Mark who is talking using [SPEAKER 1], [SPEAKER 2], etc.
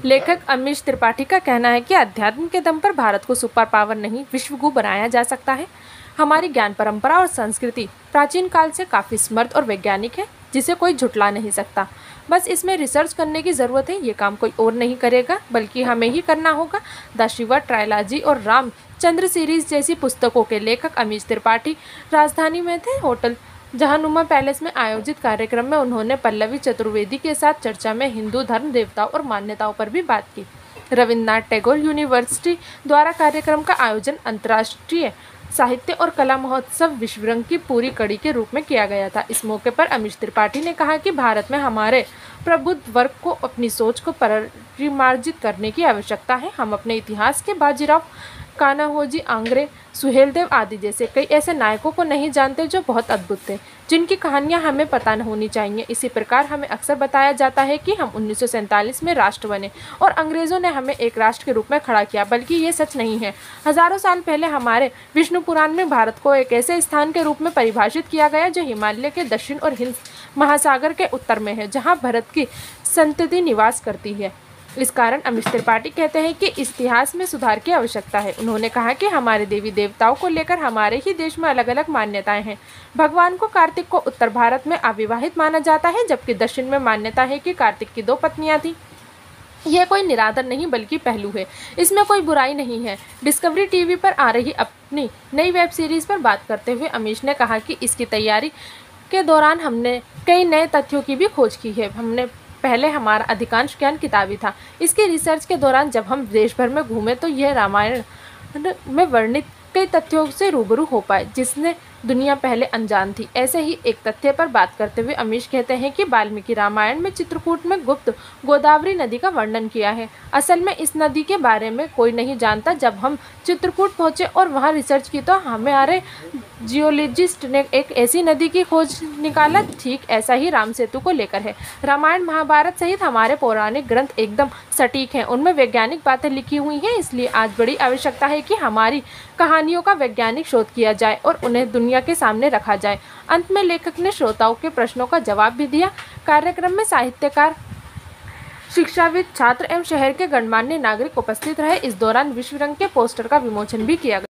[SPEAKER 1] लेखक अमीश त्रिपाठी का कहना है कि अध्यात्म के दम पर भारत को सुपर पावर नहीं विश्वगुरु बनाया जा सकता है। हमारी ज्ञान परंपरा और संस्कृति प्राचीन काल से काफ़ी समृद्ध और वैज्ञानिक है, जिसे कोई झुठला नहीं सकता। बस इसमें रिसर्च करने की ज़रूरत है। ये काम कोई और नहीं करेगा, बल्कि हमें ही करना होगा। द शिवा ट्रायलॉजी और रामचंद्र सीरीज जैसी पुस्तकों के लेखक अमीश त्रिपाठी राजधानी में थे। होटल जहानुमा पैलेस में आयोजित कार्यक्रम में उन्होंने पल्लवी चतुर्वेदी के साथ चर्चा में हिंदू धर्म, देवताओं और मान्यताओं पर भी बात की। रविन्द्रनाथ टैगोर यूनिवर्सिटी द्वारा कार्यक्रम का आयोजन अंतर्राष्ट्रीय साहित्य और कला महोत्सव विश्वरंग की पूरी कड़ी के रूप में किया गया था। इस मौके पर अमीश त्रिपाठी ने कहा कि भारत में हमारे प्रबुद्ध वर्ग को अपनी सोच को परिमार्जित करने की आवश्यकता है। हम अपने इतिहास के बाजीराव, कान्होजी आंग्रे, सुहेलदेव आदि जैसे कई ऐसे नायकों को नहीं जानते जो बहुत अद्भुत थे, जिनकी कहानियां हमें पता न होनी चाहिए। इसी प्रकार हमें अक्सर बताया जाता है कि हम 1947 में राष्ट्र बने और अंग्रेज़ों ने हमें एक राष्ट्र के रूप में खड़ा किया, बल्कि ये सच नहीं है। हज़ारों साल पहले हमारे विष्णु पुराण में भारत को एक ऐसे स्थान के रूप में परिभाषित किया गया जो हिमालय के दक्षिण और हिंद महासागर के उत्तर में है, जहाँ भारत की संतति निवास करती है। इस कारण अमीश त्रिपाठी कहते हैं कि इतिहास में सुधार की आवश्यकता है। उन्होंने कहा कि हमारे देवी देवताओं को लेकर हमारे ही देश में अलग अलग मान्यताएं हैं। भगवान को कार्तिक को उत्तर भारत में अविवाहित माना जाता है, जबकि दक्षिण में मान्यता है कि कार्तिक की 2 पत्नियां थीं। यह कोई निरादर नहीं बल्कि पहलू है, इसमें कोई बुराई नहीं है। डिस्कवरी टीवी पर आ रही अपनी नई वेब सीरीज पर बात करते हुए अमीश ने कहा कि इसकी तैयारी के दौरान हमने कई नए तथ्यों की भी खोज की है। पहले हमारा अधिकांश ज्ञान किताबी था। इसकी रिसर्च के दौरान जब हम देश भर में घूमे तो यह रामायण में वर्णित कई तथ्यों से रूबरू हो पाए, जिसने दुनिया पहले अनजान थी। ऐसे ही एक तथ्य पर बात करते हुए अमीश कहते हैं कि वाल्मीकि रामायण में चित्रकूट में गुप्त गोदावरी नदी का वर्णन किया है। असल में इस नदी के बारे में कोई नहीं जानता। जब हम चित्रकूट पहुंचे और वहां रिसर्च की तो हमारे जियोलॉजिस्ट ने एक ऐसी नदी की खोज निकाला। ठीक ऐसा ही राम सेतु को लेकर है। रामायण, महाभारत सहित हमारे पौराणिक ग्रंथ एकदम सटीक हैं, उनमें वैज्ञानिक बातें लिखी हुई हैं। इसलिए आज बड़ी आवश्यकता है कि हमारी कहानियों का वैज्ञानिक शोध किया जाए और उन्हें दुनिया के सामने रखा जाए। अंत में लेखक ने श्रोताओं के प्रश्नों का जवाब भी दिया। कार्यक्रम में साहित्यकार, शिक्षाविद, छात्र एवं शहर के गणमान्य नागरिक उपस्थित रहे। इस दौरान विश्वरंग के पोस्टर का विमोचन भी किया गया।